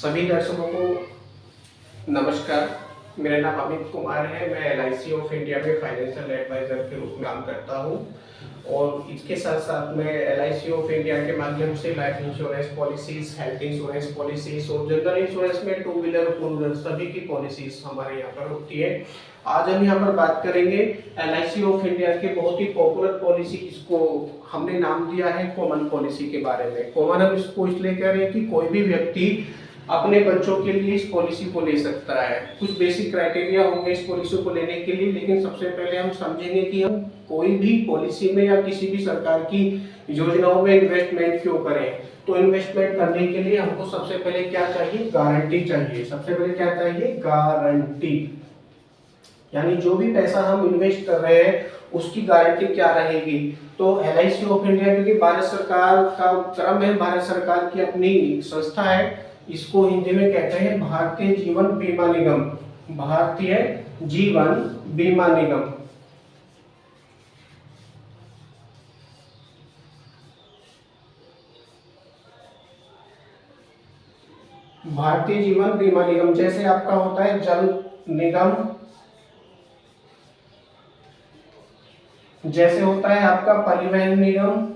सभी दर्शकों को नमस्कार। मेरा नाम अमित कुमार है। मैं LIC ऑफ इंडिया में फाइनेंशियल एडवाइजर के रूप में काम करता हूं और इसके साथ साथ मैं LIC ऑफ इंडिया के माध्यम से life insurance policies, health insurance policies और जनरल इंश्योरेंस में टू व्हीलर, फोर व्हीलर सभी की पॉलिसीज हमारे यहाँ पर होती है। आज हम यहाँ पर बात करेंगे LIC ऑफ इंडिया के बहुत ही पॉपुलर पॉलिसी, इसको हमने नाम दिया है कॉमन पॉलिसी के बारे में। कॉमन हम इसको इसलिए कह रहे हैं कि कोई भी व्यक्ति अपने बच्चों के लिए इस पॉलिसी को ले सकता है। कुछ बेसिक क्राइटेरिया होंगे इस पॉलिसी को लेने के लिए, लेकिन सबसे पहले हम समझेंगे कि हम कोई भी पॉलिसी में या किसी भी सरकार की योजनाओं में इन्वेस्टमेंट क्यों करें। तो इन्वेस्टमेंट करने के लिए हमको सबसे पहले क्या चाहिए? गारंटी चाहिए। सबसे पहले क्या चाहिए? गारंटी। यानी जो भी पैसा हम इन्वेस्ट कर रहे हैं उसकी गारंटी क्या रहेगी। तो LIC ऑफ इंडिया क्योंकि भारत सरकार का उपक्रम है, भारत सरकार की अपनी संस्था है, इसको हिंदी में कहते हैं भारतीय जीवन बीमा निगम। भारतीय जीवन बीमा निगम। भारतीय जीवन बीमा निगम जैसे आपका होता है जल निगम, जैसे होता है आपका परिवहन निगम,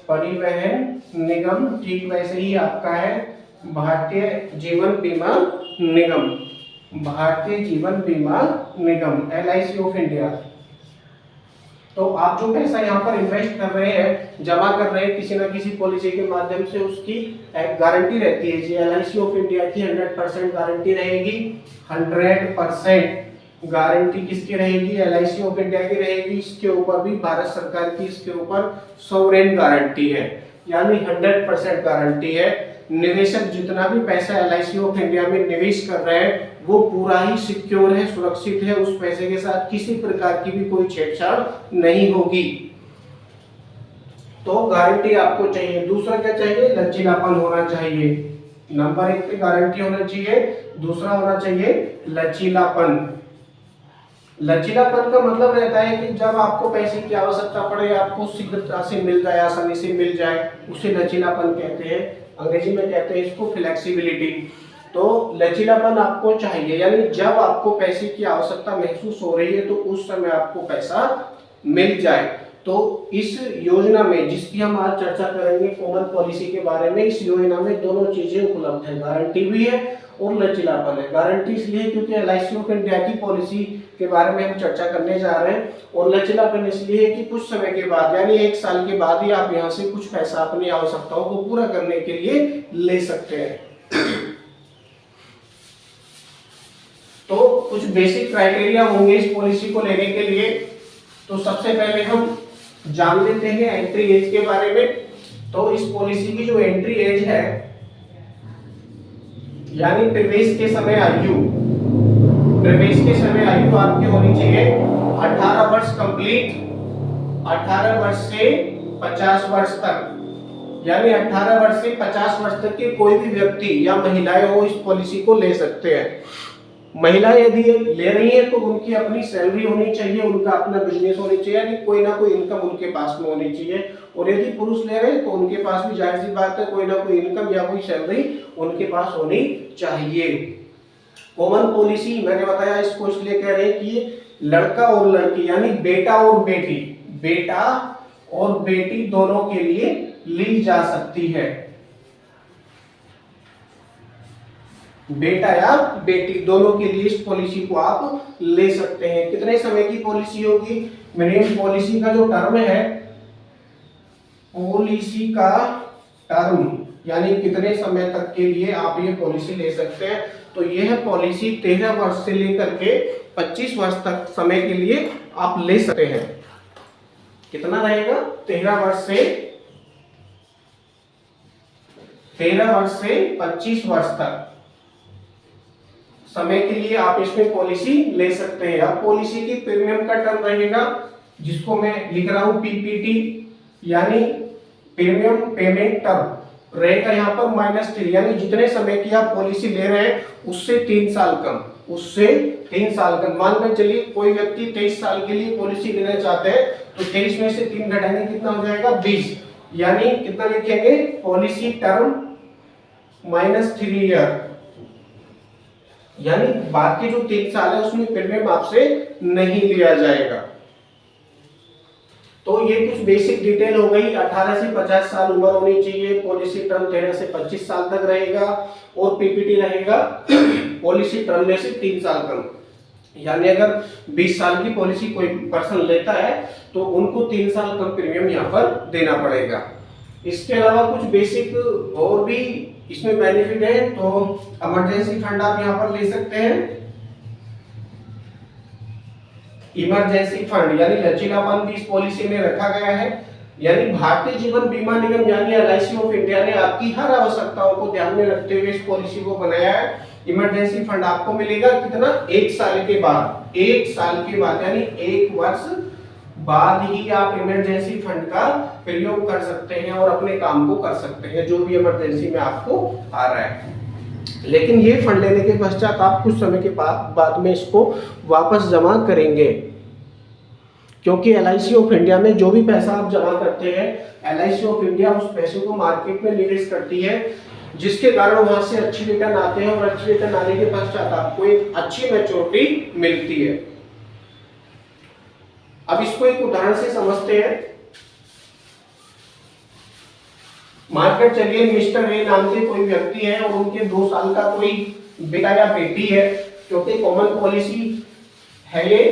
परिवहन निगम, ठीक वैसे ही आपका है भारतीय जीवन बीमा निगम। भारतीय जीवन बीमा निगम LIC ऑफ इंडिया। तो आप जो पैसा यहाँ पर इन्वेस्ट कर रहे हैं, जमा कर रहे हैं किसी न किसी पॉलिसी के माध्यम से, उसकी एक गारंटी रहती है जी। LIC ऑफ इंडिया की 100% गारंटी रहेगी। 100% गारंटी किसकी रहेगी? LIC ऑफ इंडिया की रहेगी। इसके ऊपर भी भारत सरकार की इसके ऊपर सॉवरेन गारंटी है, यानी 100% गारंटी है। निवेशक जितना भी पैसा LIC ऑफ इंडिया में निवेश कर रहे हैं वो पूरा ही सिक्योर है, सुरक्षित है। उस पैसे के साथ किसी प्रकार की भी कोई छेड़छाड़ नहीं होगी। तो गारंटी आपको चाहिए। दूसरा क्या चाहिए? लचीलापन होना चाहिए। नंबर 1 पे गारंटी होना चाहिए। दूसरा होना चाहिए लचीलापन। लचीलापन का मतलब रहता है कि जब आपको पैसे की आवश्यकता पड़े आपको शीघ्रता से मिल जाए, आसानी से मिल जाए, उसे लचीलापन कहते हैं। अंग्रेजी में कहते हैं इसको फ्लेक्सिबिलिटी। तो लचीलापन आपको चाहिए, यानी जब आपको पैसे की आवश्यकता महसूस हो रही है तो उस समय आपको पैसा मिल जाए। तो इस योजना में जिसकी हम आज चर्चा करेंगे कॉमन पॉलिसी के बारे में, इस योजना में दोनों चीजें उपलब्ध है, गारंटी भी है और लचीलापन है। गारंटी इसलिए क्योंकि LIC ऑफ इंडिया की पॉलिसी के बारे में हम चर्चा करने जा रहे हैं, और लचीलापन इसलिए कि कुछ समय के बाद यानी 1 साल के बाद ही आप यहाँ से कुछ पैसा अपनी आवश्यकताओं को पूरा करने के लिए ले सकते हैं। तो कुछ बेसिक क्राइटेरिया होंगे इस पॉलिसी को लेने के लिए। तो सबसे पहले हम जान लेते हैं एंट्री एज के बारे में। तो इस पॉलिसी की जो एंट्री एज है, यानी प्रवेश के समय आयु, प्रवेश के समय आयु आपकी होनी चाहिए 18 वर्ष कंप्लीट, 18 वर्ष से 50 वर्ष तक। यानी 18 वर्ष से 50 वर्ष तक के कोई भी व्यक्ति या महिलाएं हो इस पॉलिसी को ले सकते हैं। महिलाएं यदि ले रही है तो उनकी अपनी सैलरी होनी चाहिए, उनका अपना बिजनेस होनी चाहिए, यानी कोई ना कोई इनकम उनके पास में होनी चाहिए। और यदि पुरुष ले रहे हैं तो उनके पास भी जाहिर सी बात है कोई ना कोई इनकम या कोई सैलरी उनके पास होनी चाहिए। कॉमन पॉलिसी मैंने बताया इसको इसलिए कह रहे हैं कि लड़का और लड़की यानी बेटा और बेटी, बेटा और बेटी दोनों के लिए ली जा सकती है। बेटा या बेटी दोनों के लिए इस पॉलिसी को आप ले सकते हैं। कितने समय की पॉलिसी होगी? मिनिमम पॉलिसी का जो टर्म है, पॉलिसी का टर्म यानी कितने समय तक के लिए आप ये पॉलिसी ले सकते हैं। तो यह पॉलिसी 13 वर्ष से लेकर के 25 वर्ष तक समय के लिए आप ले सकते हैं। कितना रहेगा? 13 वर्ष से 25 वर्ष तक समय के लिए आप इसमें पॉलिसी ले सकते हैं। अब पॉलिसी की प्रीमियम का टर्म रहेगा जिसको मैं लिख रहा हूं PPT, यानी प्रीमियम पेमेंट टर्म रहेगा यहाँ पर -3, यानी जितने समय की आप पॉलिसी ले रहे हैं उससे 3 साल कम, उससे 3 साल कम। मान कर चलिए कोई व्यक्ति 23 साल के लिए पॉलिसी लेना चाहते हैं तो 23 में से 3 घटाएंगे कितना हो जाएगा? 20, यानी कितना लिखेंगे? पॉलिसी टर्म -3 ईयर, यानी बाकी जो 3 साल है उसमें प्रीमियम आपसे नहीं लिया जाएगा। तो ये कुछ बेसिक डिटेल हो गई। 18 से 50 साल उम्र होनी चाहिए। पॉलिसी टर्म 13 से 25 साल तक रहेगा और पीपीटी रहेगा पॉलिसी टर्म में से 3 साल कम, यानी अगर 20 साल की पॉलिसी कोई पर्सन लेता है तो उनको 3 साल कम प्रीमियम यहाँ पर देना पड़ेगा। इसके अलावा कुछ बेसिक और भी इसमें बेनिफिट है। तो इमरजेंसी फंड आप यहाँ पर ले सकते हैं। इमरजेंसी फंड यानी लचीलापन भी इस पॉलिसी में रखा गया है, यानी भारतीय जीवन बीमा निगम यानी एलआईसी ऑफ इंडिया ने आपकी हर आवश्यकताओं को ध्यान में रखते हुए इस पॉलिसी को बनाया है। इमरजेंसी फंड आपको मिलेगा कितना, 1 साल के बाद, 1 साल के बाद यानी 1 वर्ष बाद ही आप इमरजेंसी फंड का प्रयोग कर सकते हैं और अपने काम को कर सकते हैं जो भी इमरजेंसी में आपको आ रहा है। लेकिन ये फंड लेने के पश्चात आप कुछ समय के बाद में इसको वापस जमा करेंगे, क्योंकि एलआईसी ऑफ इंडिया में जो भी पैसा आप जमा करते हैं एलआईसी ऑफ इंडिया उस पैसे को मार्केट में निवेश करती है, जिसके कारण वहां से अच्छी रिटर्न आते हैं और अच्छी रिटर्न आने के पश्चात आपको एक अच्छी मैच्योरिटी मिलती है। अब इसको एक उदाहरण से समझते हैं। मानकर चलिए मिस्टर ए नाम से कोई व्यक्ति है और उनके 2 साल का कोई बेटा या बेटी है, क्योंकि कॉमन पॉलिसी है ये।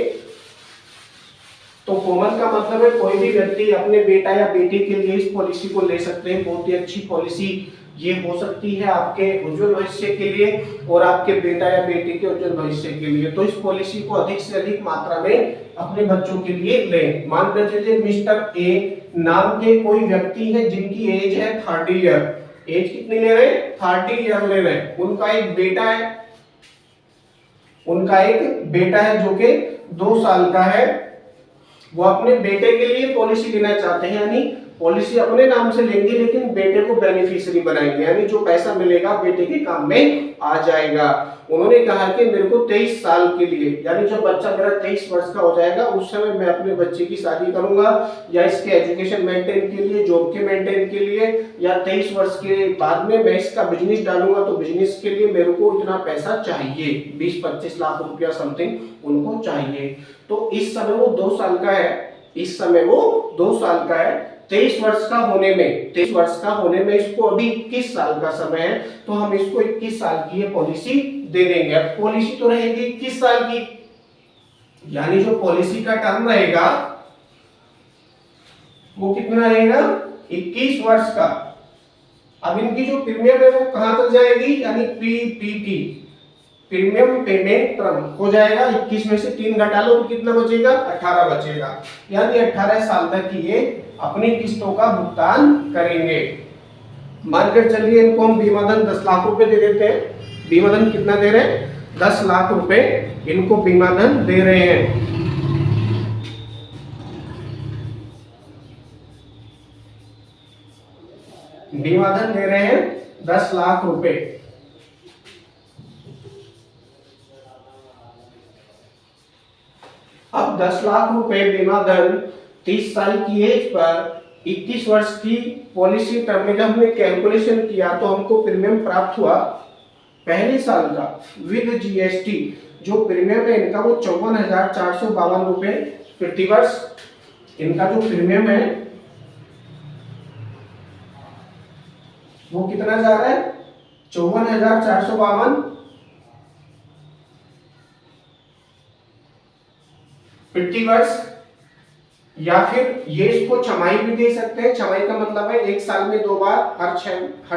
तो कॉमन का मतलब है कोई भी व्यक्ति अपने बेटा या बेटी के लिए इस पॉलिसी को ले सकते हैं। बहुत ही अच्छी पॉलिसी ये हो सकती है आपके उज्जवल भविष्य के लिए और आपके बेटा या बेटी के उज्जवल भविष्य के लिए। तो इस पॉलिसी को अधिक से अधिक मात्रा में अपने बच्चों के लिए लें। मान कर चलिए मिस्टर ए नाम के कोई व्यक्ति है जिनकी एज है 30 ईयर। एज कितनी ले रहे हैं, 30 ईयर ले रहे हैं। उनका एक बेटा है जो कि 2 साल का है। वो अपने बेटे के लिए पॉलिसी लेना चाहते हैं, यानी पॉलिसी अपने नाम से लेंगे लेकिन बेटे को बेनिफिशियरी बनाएंगे, यानी जो पैसा मिलेगा बेटे के काम में आ जाएगा। उन्होंने कहा कि मेरे को 23 साल के लिए, यानी जब बच्चा मेरा 23 वर्ष का हो जाएगा उस समय मैं अपने बच्चे की शादी करूंगा या इसके एजुकेशन मेंटेन के लिए, जॉब के मेंटेन के लिए, या 23 वर्ष के बाद में मैं इसका बिजनेस डालूंगा तो बिजनेस के लिए मेरे को इतना पैसा चाहिए, 20-25 लाख रुपया समथिंग उनको चाहिए। तो इस समय वो 2 साल का है, 23 वर्ष का होने में इसको अभी 21 साल का समय है, तो हम इसको 21 साल की ये पॉलिसी दे देंगे। अब पॉलिसी तो रहेगी 21 साल की, यानी जो पॉलिसी का टर्म रहेगा वो कितना रहेगा, 21 वर्ष का। अब इनकी जो प्रीमियम है वो कहां तक जाएगी, यानी पीपीटी, प्रीमियम पेमेंट टर्म हो जाएगा। 21 में से 3 घटा लो तो कितना बचेगा, 18 बचेगा, यानी 18 साल तक की ये अपनी किस्तों का भुगतान करेंगे। मानकर चलिए इनको हम बीमा धन 10 लाख रुपए दे देते हैं। बीमा धन कितना दे रहे हैं, 10 लाख रुपए इनको बीमा धन दे रहे हैं। बीमा धन दे रहे हैं 10 लाख रुपए। अब 10 लाख रुपए बीमा धन 30 साल की एज पर 21 वर्ष की पॉलिसी टर्म में जब हमने कैलकुलेशन किया तो हमको प्रीमियम प्राप्त हुआ पहले साल का विद जीएसटी। जो प्रीमियम है इनका वो 54,452 रुपए प्रति वर्ष इनका जो प्रीमियम है वो कितना जा रहा है, 54,452 प्रति वर्ष। या फिर ये इसको छमाही भी दे सकते हैं। छमाही का मतलब है 1 साल में 2 बार, हर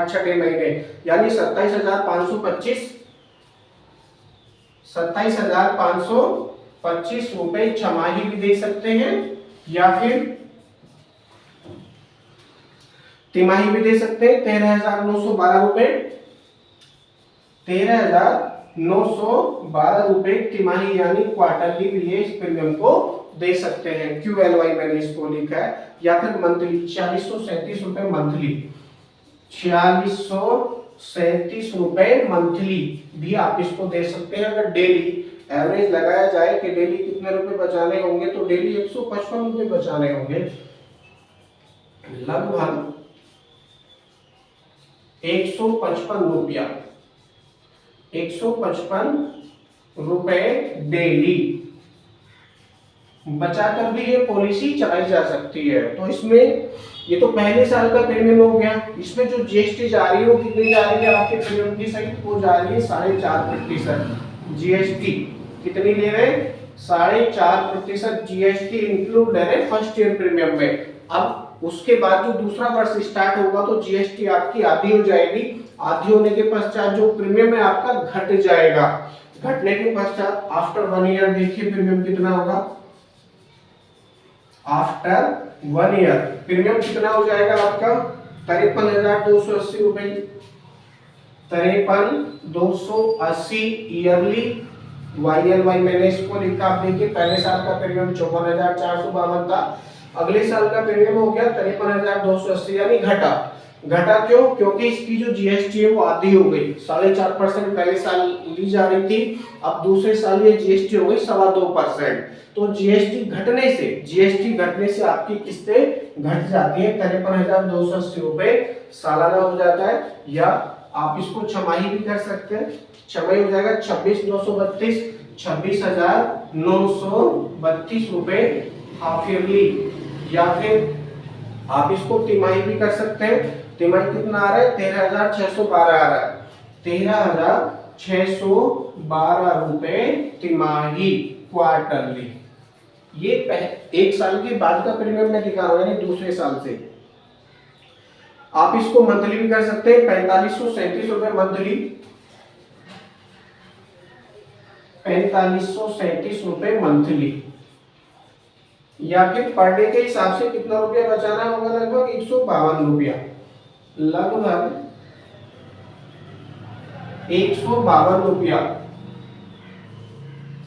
6 महीने, यानी 27,525 रुपए छमाही भी दे सकते हैं, या फिर तिमाही भी दे सकते हैं। 13,912 रुपए 13,912 रुपए तिमाही यानी क्वार्टरली भी ये इस प्रीमियम को दे सकते हैं। QLY मैंने इसको लिखा है, या फिर मंथली 4637 रुपए मंथली, 4637 रुपए मंथली भी आप इसको दे सकते हैं। अगर डेली एवरेज लगाया जाए कि डेली कितने रुपए बचाने होंगे, तो डेली 155 रुपए बचाने होंगे लगभग 155 रुपया, 155 रुपए डेली बचाकर भी ये पॉलिसी चलाई जा सकती है। तो इसमें ये तो पहले साल का प्रीमियम हो गया। इसमें जो जीएसटी जा रही है वो कितनी जा रही है आपके प्रीमियम की सहित? वो जा रही है 4.5%। जीएसटी कितनी ले रहे हैं? 4.5% जीएसटी इंक्लूड ले रहे फर्स्ट ईयर प्रीमियम में। अब उसके बाद जो दूसरा वर्ष स्टार्ट होगा तो जीएसटी आपकी आधी हो जाएगी। आधी होने के पश्चात जो प्रीमियम है आपका घट जाएगा। घटने के पश्चात आफ्टर 1 ईयर देखिए प्रीमियम कितना होगा। आफ्टर 1 ईयर प्रीमियम कितना हो जाएगा आपका? 53,280 रुपए, 53,280 ईयरली। YLY मैंने इसको लिखा, आप देखिए पहले साल का प्रीमियम 54,452 था, अगले साल का प्रीमियम हो गया 53,280, यानी घटा। घटा क्यों? क्योंकि इसकी जो जीएसटी है वो आधी हो गई। 4.5% पहले साल ली जा रही थी, अब दूसरे साल ये जीएसटी हो गई 2.25%। तो जीएसटी घटने से आपकी किस्तें घट जाती है। 53,280 रुपए सालाना हो जाता है, या आप इसको छमाही भी कर सकते हैं। छमाही हो जाएगा 26,932, 26,932 रुपए हाफ ईयरली। या फिर आप इसको तिमाही भी कर सकते हैं। तिमाही कितना आ रहा है? 13,612 आ रहा है। 13,612 रुपए तिमाही, क्वार्टरली। ये एक साल के बाद का प्रीमियम मैं दिखा रहा हूं, यानी दूसरे साल से। आप इसको मंथली भी कर सकते हैं, 4537 रुपए मंथली, 4537 रुपए मंथली। या फिर पर डे के हिसाब से कितना रुपया बचाना होगा? लगभग 152 रुपया, लगभग 152 रुपया,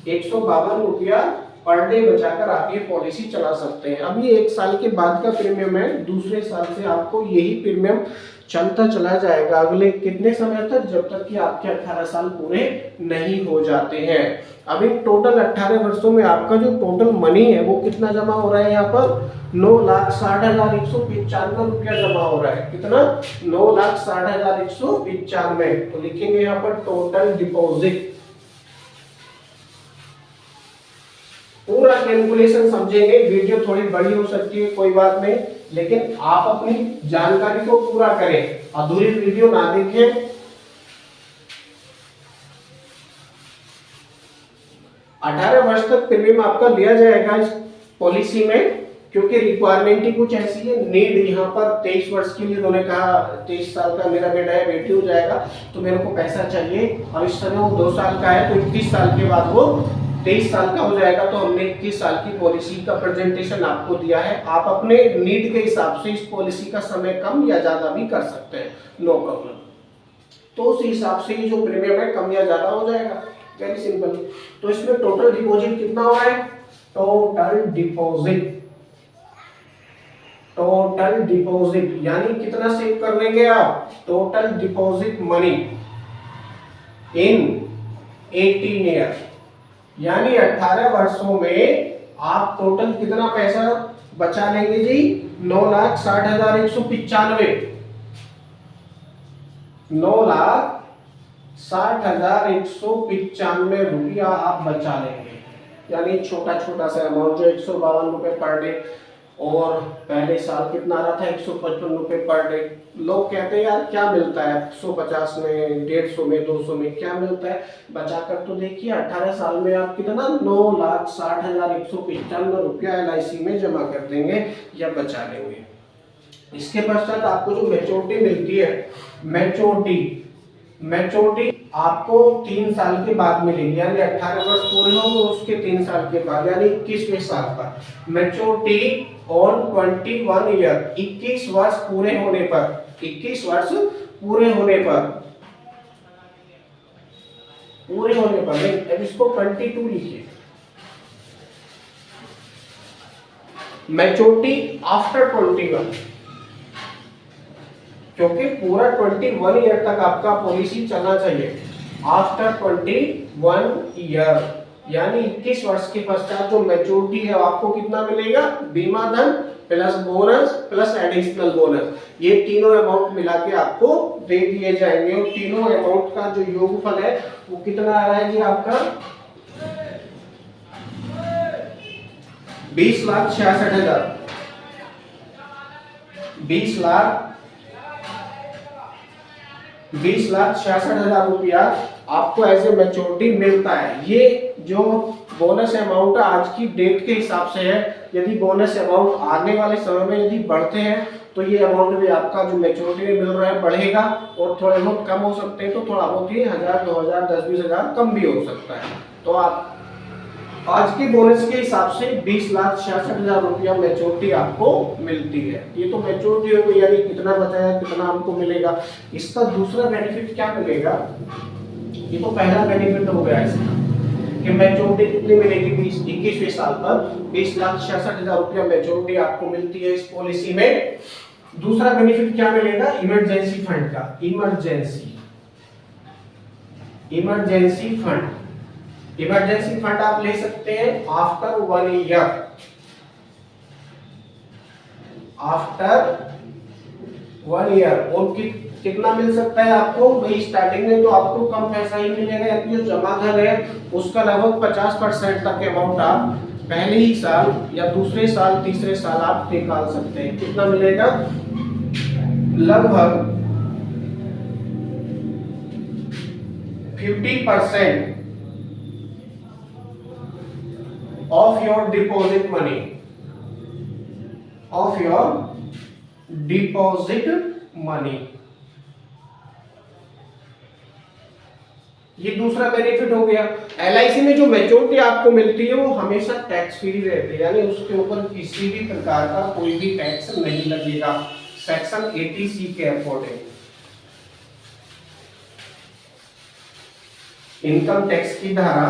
152 रुपया पर डे बचाकर आप ये पॉलिसी चला सकते हैं। अब ये एक साल के बाद का प्रीमियम है, दूसरे साल से आपको यही प्रीमियम चलता चला जाएगा अगले कितने समय तक? जब तक कि आपके 18 साल पूरे नहीं हो जाते हैं। अभी टोटल 18 वर्षों में आपका जो टोटल मनी है वो कितना जमा हो रहा है? यहाँ पर 9,60,195 रुपया जमा हो रहा है। कितना? 9,60,195। तो लिखेंगे यहाँ पर टोटल डिपॉजिट। पूरा कैलकुलेशन समझेंगे, वीडियो थोड़ी बड़ी हो सकती है, कोई बात नहीं, लेकिन आप अपनी जानकारी को पूरा करें, अधूरी वीडियो ना देखें। 18 वर्ष तक प्रीमियम आपका लिया जाएगा इस पॉलिसी में, क्योंकि रिक्वायरमेंट ही कुछ ऐसी है। नीड यहाँ पर 23 वर्ष के लिए उन्होंने कहा 23 साल का मेरा बेटा है, बेटी हो जाएगा तो मेरे को पैसा चाहिए, और इस समय वो 2 साल का है तो 21 साल के बाद वो 23 साल का हो जाएगा। तो हमने 21 साल की पॉलिसी का प्रेजेंटेशन आपको दिया है। आप अपने नीड के हिसाब से इस पॉलिसी का समय कम या ज्यादा भी कर सकते हैं, नो प्रॉब्लम। तो उस हिसाब से ये जो प्रीमियम है कम या ज्यादा हो जाएगा, वेरी सिंपल। तो इसमें टोटल डिपॉजिट कितना हो रहा है? टोटल डिपॉजिट यानी कितना सेव कर लेंगे आप? Total deposit money in 18 year, यानी 18 वर्षों में आप टोटल कितना पैसा बचा लेंगे जी? 9,60,195, 9,60,195 रुपया आप बचा लेंगे। यानी छोटा छोटा सा अमाउंट जो 152 रुपए पर डे, और पहले साल कितना आ रहा था? 155 रुपए पर डे। लोग कहते हैं यार क्या मिलता है 150 में, 150 में, 200 में, क्या मिलता है? बचाकर तो देखिए 18 साल में आप कितना 9,60,195 रुपया LIC में जमा कर देंगे या बचा लेंगे। इसके पश्चात आपको जो मैच्योरिटी मिलती है, मैच्योरिटी आपको 3 साल के बाद मिलेगी, यानी 18 वर्ष पूरे होंगे उसके 3 साल के बाद, यानी 21वें साल पर मैच्योरिटी ऑन 21 ईयर, 21 वर्ष पूरे होने पर, 21 वर्ष पूरे होने पर नहीं, अब इसको 22 लिखिए। मैच्योरिटी आफ्टर 21, क्योंकि पूरा 21 ईयर तक आपका पॉलिसी चलना चाहिए। आफ्टर 21 ईयर यानी 21 वर्ष के पश्चात जो मैच्योरिटी है आपको कितना मिलेगा? बीमा धन plus bonus plus additional bonus, ये तीनों अमाउंट मिला के आपको दे दिए जाएंगे। और तीनों अमाउंट का जो योगफल है वो कितना आ रहा है जी आपका 20,66,000। 20,66,000 रुपया आपको एज ए मैच्योरिटी मिलता है। ये जो बोनस अमाउंट आज की डेट के हिसाब से है, यदि बोनस अमाउंट आने वाले समय में यदि बढ़ते हैं तो ये अमाउंट भी आपका जो मैच्योरिटी में मिल रहा है बढ़ेगा, और थोड़े बहुत कम हो सकते हैं तो थोड़ा बहुत ही 1,000 2,000 10-20 हज़ार कम भी हो सकता है। तो आप आज के बोनस के हिसाब से 20,66,000 रुपया मैच्योरिटी आपको मिलती है। ये तो मैच्योरिटी हो गई, यानी कितना बचा है कितना हमको मिलेगा। इसका दूसरा बेनिफिट क्या मिलेगा, ये तो पहला बेनिफिट हो गया इसका कि मैच्योरिटी कितनी मिलेगी 21वें साल पर 20,66,000 रुपया मैच्योरिटी आपको मिलती है इस पॉलिसी में। दूसरा बेनिफिट क्या मिलेगा, इमरजेंसी फंड का। इमरजेंसी फंड आप ले सकते हैं आफ्टर 1 ईयर। और कितना मिल सकता है आपको भाई, स्टार्टिंग में तो आपको कम पैसा ही मिलेगा, यानी जो जमा धन है उसका लगभग 50% तक अमाउंट आप पहले ही साल या दूसरे साल तीसरे साल आप निकाल सकते हैं। कितना मिलेगा, लगभग 50% of your deposit money। ये दूसरा बेनिफिट हो गया। एलआईसी में जो मैच्योरिटी आपको मिलती है वो हमेशा टैक्स फ्री रहती है, यानी उसके ऊपर किसी भी प्रकार का कोई भी टैक्स नहीं लगेगा सेक्शन 80C के अकॉर्डिंग। इनकम टैक्स की धारा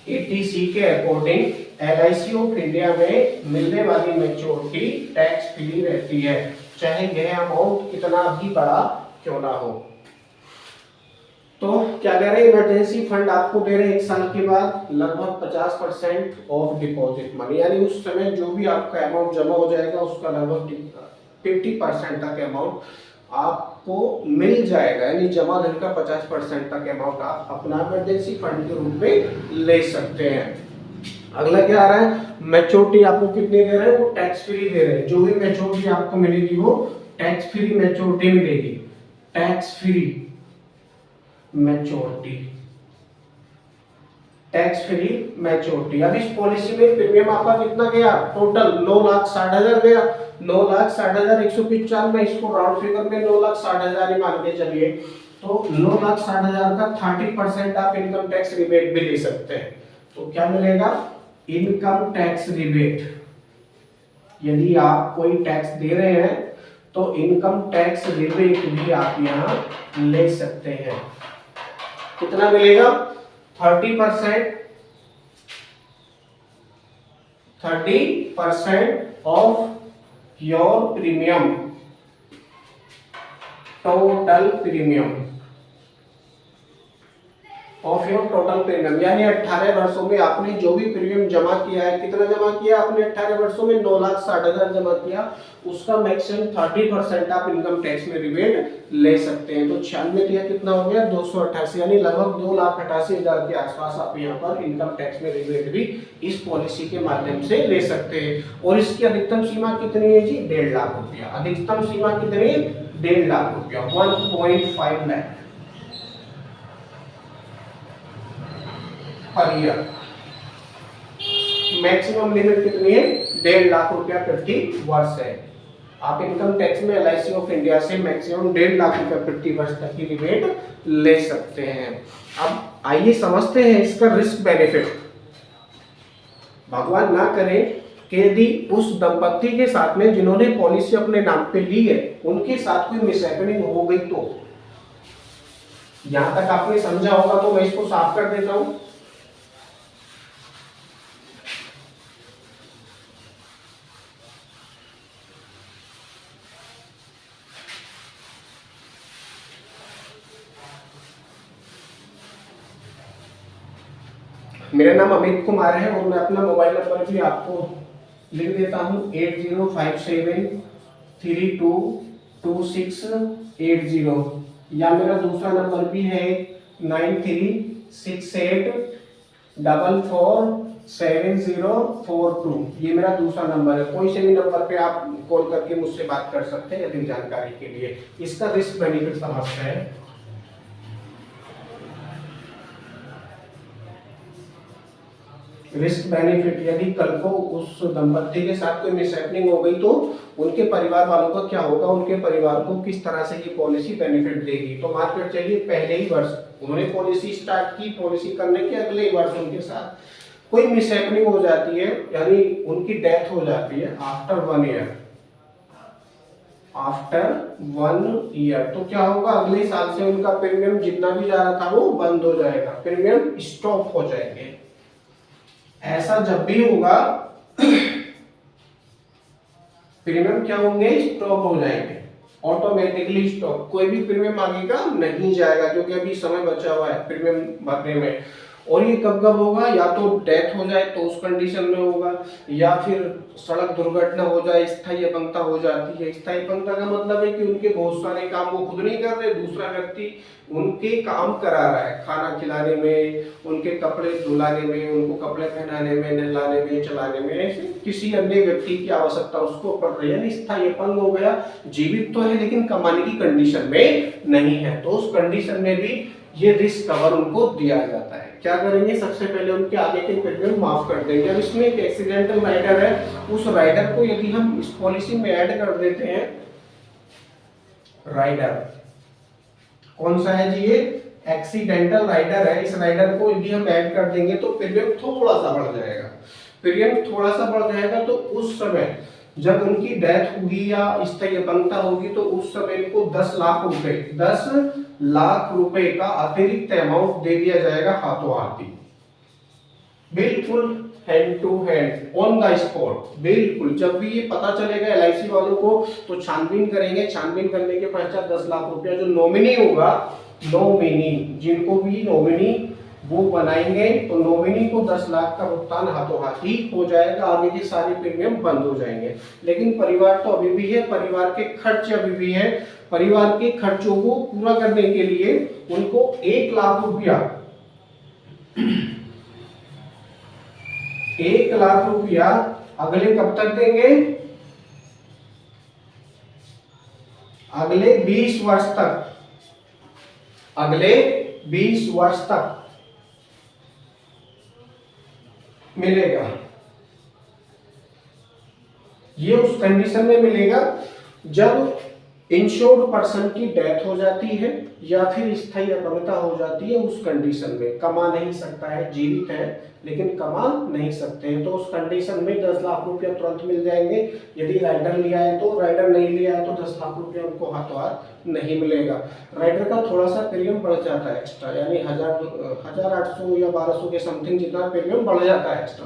80C के अकॉर्डिंग एलआईसी ऑफ इंडिया में मिलने वाली मैच्योरिटी टैक्स फ्री रहती है, चाहे यह अमाउंट कितना भी बड़ा क्यों ना हो। तो क्या कह रहे हैं, इमरजेंसी फंड आपको दे रहे हैं 1 साल के बाद लगभग 50% ऑफ डिपॉजिट मनी, यानी उस समय जो भी आपका अमाउंट जमा हो जाएगा उसका लगभग 50% तक अमाउंट आपको मिल जाएगा, यानी जमा धन का 50% तक अमाउंट आप अपना इमरजेंसी फंड के रूप में ले सकते हैं। अगला क्या आ रहा है, मैच्योरिटी आपको कितने दे रहे हैं, वो टैक्स फ्री दे रहे हैं। जो भी मैच्योरिटी आपको मिलेगी वो टैक्स फ्री मैच्योरिटी मिलेगी। Tax free maturity. अब इस पॉलिसी में प्रीमियम आपका कितना गया, टोटल 9,60,000 गया। 9,60,000 195 में इसको राउंड फिगर में 9,60,000 ही मान के चलिए, तो 9,60,000 का 30% आप इनकम टैक्स रिबेट भी ले सकते हैं। तो क्या मिलेगा, इनकम टैक्स रिबेट। यदि आप कोई टैक्स दे रहे हैं तो इनकम टैक्स रिबेट भी आप यहां ले सकते हैं। कितना मिलेगा, 30% of your premium, total premium of your total premium, यानी 18 वर्षों में आपने जो भी प्रीमियम जमा किया है, कितना जमा किया आपने 18 वर्षों में 9,60,000 जमा किया, उसका मैक्सिमम 30% आप इनकम टैक्स में रिबेट ले सकते हैं। तो 96 दिया कितना हो गया 288, यानी लगभग 2,88,000 के आसपास आप यहाँ पर इनकम टैक्स में रिबेट भी इस पॉलिसी के माध्यम से ले सकते हैं। और इसकी अधिकतम सीमा कितनी है जी, 1.5 लाख रुपया। अधिकतम सीमा कितनी, 1.5 लाख रुपया, 1.5 lakh per year. Maximum limit कितनी है, 1.5 लाख रुपया प्रति वर्ष है। आप इनकम टैक्स में एलआईसी ऑफ इंडिया से मैक्सिमम 1.5 लाख रुपया प्रति वर्ष तक की रिबेट ले सकते हैं। अब आइए समझते हैं इसका रिस्क बेनिफिट। भगवान ना करे कि यदि उस दंपत्ति के साथ में जिन्होंने पॉलिसी अपने नाम पे ली है उनके साथ कोई मिसहैपनिंग हो गई, तो यहां तक आपने समझा होगा, तो मैं इसको साफ कर देता हूं। मेरा नाम अमित कुमार है और मैं अपना मोबाइल नंबर भी आपको लिख देता हूँ 8057322680, या मेरा दूसरा नंबर भी है 9368447042, ये मेरा दूसरा नंबर है। कोई से भी नंबर पे आप कॉल करके मुझसे बात कर सकते हैं अधिक जानकारी के लिए। इसका रिस्क बेनिफिट समझते हैं। रिस्क बेनिफिट, यदि कल को उस दंपत्ति के साथ कोई मिसहैपनिंग हो गई तो उनके परिवार वालों का क्या होगा, उनके परिवार को किस तरह से ये पॉलिसी बेनिफिट देगी। तो मान कर चलिए पहले ही वर्ष उन्होंने पॉलिसी स्टार्ट की, पॉलिसी करने के अगले ही वर्ष उनके साथ कोई मिसहैपनिंग हो जाती है, यानी उनकी डेथ हो जाती है आफ्टर 1 ईयर, आफ्टर 1 ईयर, तो क्या होगा, अगले साल से उनका प्रीमियम जितना भी जा रहा था वो बंद हो जाएगा, प्रीमियम स्टॉप हो जाएंगे। ऐसा जब भी होगा प्रीमियम क्या होंगे, स्टॉप हो जाएंगे, ऑटोमेटिकली स्टॉप, कोई भी प्रीमियम आगे का नहीं जाएगा, क्योंकि अभी समय बचा हुआ है प्रीमियम भरने में। और ये कब कब होगा, या तो डेथ हो जाए तो उस कंडीशन में होगा, या फिर सड़क दुर्घटना हो जाए, स्थायी अपंगता हो जाती है। स्थायी अपंगता का मतलब है कि उनके बहुत सारे काम वो खुद नहीं कर रहे, दूसरा व्यक्ति उनके काम करा रहा है, खाना खिलाने में, उनके कपड़े धुलाने में, उनको कपड़े पहनाने में, नहलाने में, चलाने में, ऐसे किसी अन्य व्यक्ति की आवश्यकता उसको पड़ रही है, यानी स्थायी अपंग हो गया, जीवित तो है लेकिन कमाने की कंडीशन में नहीं है, तो उस कंडीशन में भी ये रिस्क कवर उनको दिया जाता है। क्या करेंगे, सबसे पहले उनके आगे के प्रीमियम माफ कर देंगे। अब इसमें एक एक्सीडेंटल राइडर है, उस राइडर को यदि हम इस पॉलिसी में ऐड कर देते हैं, राइडर कौन सा है जी, ये एक्सीडेंटल राइडर है, इस राइडर को यदि हम ऐड कर देंगे तो प्रीमियम थोड़ा सा बढ़ जाएगा, प्रीमियम थोड़ा सा बढ़ जाएगा। तो उस समय जब उनकी डेथ होगी या स्थायी अपंगता होगी तो उस समय इनको 10 लाख रुपए, 10 लाख रुपए का अतिरिक्त अमाउंट दे दिया जाएगा हाथों हाथी, बिल्कुल hand to hand, on the spot, बिल्कुल। जब भी ये पता चलेगा एलआईसी वालों को तो छानबीन करेंगे, छानबीन करने के पश्चात 10 लाख रुपया जो नॉमिनी होगा, नॉमिनी जिनको भी नॉमिनी वो बनाएंगे तो नॉमिनी को 10 लाख का भुगतान हाथों हाथ ही हो जाएगा, आगे के सारे प्रीमियम बंद हो जाएंगे। लेकिन परिवार तो अभी भी है, परिवार के खर्च अभी भी है, परिवार के खर्चों को पूरा करने के लिए उनको 1 लाख रुपया 1 लाख रुपया अगले कब तक देंगे, अगले 20 वर्ष तक, अगले 20 वर्ष तक मिलेगा। ये उस कंडीशन में मिलेगा जब इंश्योर्ड पर्सन की डेथ हो जाती है या फिर स्थायी अपंगता हो जाती है, उस कंडीशन में कमा नहीं सकता है, जीवित है लेकिन कमा नहीं सकते हैं, तो उस कंडीशन में 10 लाख रुपया तुरंत मिल जाएंगे। यदि राइडर लिया है तो, राइडर नहीं लिया है तो 10 लाख रुपया उनको हाथों हाथ नहीं मिलेगा। राइडर का थोड़ा सा प्रीमियम बढ़ जाता है एक्स्ट्रा, यानी 1800 या 1200 के समथिंग जितना प्रीमियम बढ़ जाता है एक्स्ट्रा।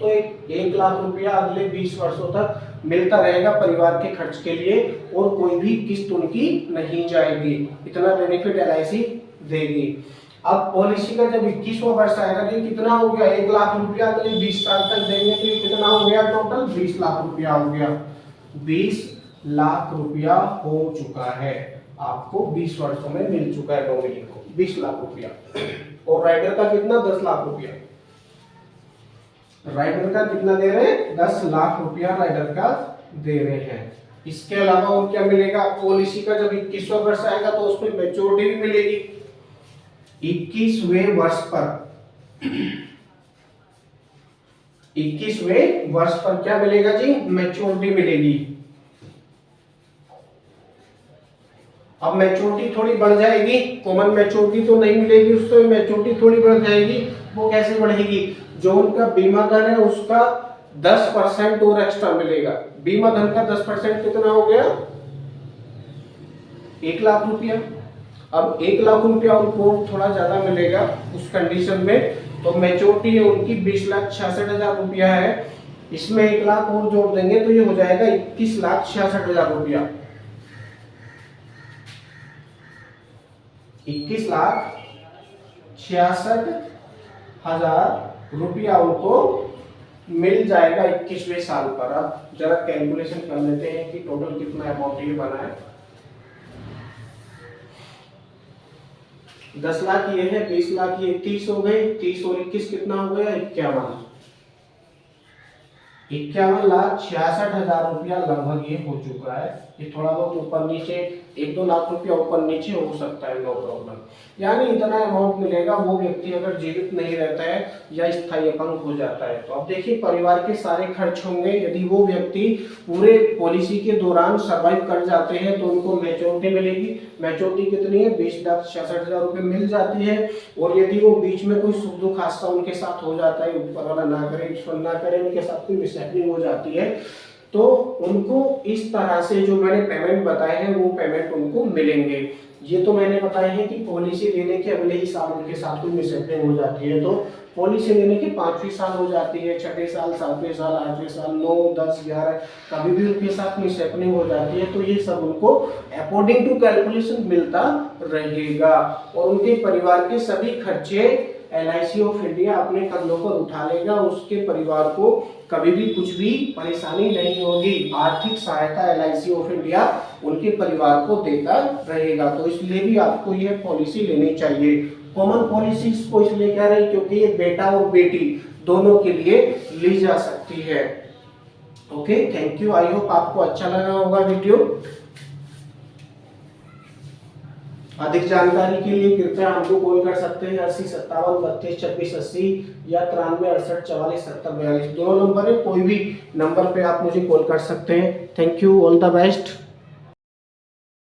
तो 1 लाख रुपया अगले 20 वर्षों तक मिलता रहेगा परिवार के खर्च के लिए, और कोई भी किस्त उनकी नहीं जाएगी, इतना बेनिफिट एलआईसी देगी। अब पॉलिसी का जब 21वां वर्ष आएगा तो कितना हो गया, 1 लाख रुपया अगले 20 साल तक देंगे तो ये कितना हो गया, टोटल 20 लाख रुपया हो गया, 20 लाख रुपया हो चुका है, आपको 20 वर्षों में मिल चुका है नॉमिनी को 20 लाख रुपया। और राइडर का कितना, 10 लाख रुपया, राइडर का कितना दे रहे हैं, 10 लाख रुपया राइडर का दे रहे हैं। इसके अलावा और क्या मिलेगा, पॉलिसी का जब 21वां वर्ष आएगा तो उसमें मैच्योरिटी भी मिलेगी 21वें वर्ष पर। 21वें वर्ष पर क्या मिलेगा जी, मैच्योरिटी मिलेगी। अब मैच्योरिटी थोड़ी बढ़ जाएगी, कॉमन मैच्योरिटी तो नहीं मिलेगी, उससे मैच्योरिटी थोड़ी बढ़ जाएगी। वो कैसे बढ़ेगी, जो उनका बीमा धन है उसका 10% और एक्स्ट्रा मिलेगा। बीमा धन का 10% कितना हो गया, 1 लाख रुपया। अब 1 लाख रुपया उनको थोड़ा ज्यादा मिलेगा उस कंडीशन में, तो मैच्योरिटी है उनकी 20,66,000 रुपया है, इसमें 1 लाख और जोड़ देंगे तो ये हो जाएगा 21,66,000 रुपया। 21,66,000 रुपया उनको मिल जाएगा 21वें साल पर। अब जरा कैलकुलेशन कर लेते हैं कि टोटल कितना अमाउंट ये बना है। 10 लाख ये है, 20 लाख ये 30 हो गए, 30 और 21 कितना हो गया, 51,66,000 रुपया लगभग ये हो चुका है। ये थोड़ा बहुत ऊपर नीचे 1-2 लाख रुपया ऊपर नीचे हो सकता है, नो प्रॉब्लम। यानी इतना अमाउंट मिलेगा वो व्यक्ति अगर जीवित नहीं रहता है या स्थायी अपंग हो जाता है। तो अब देखिए परिवार के सारे खर्च होंगे। यदि वो व्यक्ति पूरे पॉलिसी के दौरान सर्वाइव कर जाते हैं तो उनको मैच्योरिटी मिलेगी। मैच्योरिटी कितनी है, 20,66,000 रुपये मिल जाती है। और यदि वो बीच में कोई सुख दुख हादसा उनके साथ हो जाता है, ऊपर वाला ना करे ईश्वर ना करे, उनके साथ कोई मिसहैपनिंग हो जाती है, तो उनको इस तरह से जो मैंने पेमेंट बताए हैं वो पेमेंट उनको मिलेंगे। ये तो मैंने बताया है कि पॉलिसी लेने के अगले ही साल उनके साथ कोई मिसहैपनिंग हो जाती है तो पॉलिसी लेने के 5वीं साल हो जाती है, 6ठे साल, 7वें साल, 8वें साल, 9, 10, 11 कभी भी उनके साथ मिसहैपनिंग हो जाती है तो ये सब उनको अकॉर्डिंग टू कैलकुलेशन मिलता रहेगा। और उनके परिवार के सभी खर्चे LIC ऑफ इंडिया अपने कंधों पर उठा लेगा। उसके परिवार को कभी भी कुछ भी परेशानी नहीं होगी। आर्थिक सहायता LIC ऑफ इंडिया उनके परिवार को देता रहेगा। तो इसलिए भी आपको यह पॉलिसी लेनी चाहिए। कॉमन पॉलिसी को इसलिए कह रहे हैं क्योंकि ये बेटा और बेटी दोनों के लिए ली जा सकती है। Okay, thank you. I hope आपको अच्छा लगा होगा वीडियो। अधिक जानकारी के लिए कृपया हमको कॉल कर सकते हैं 8057322680 या 9368447042 दोनों नंबर है। कोई भी नंबर पे आप मुझे कॉल कर सकते हैं। Thank you, all the best.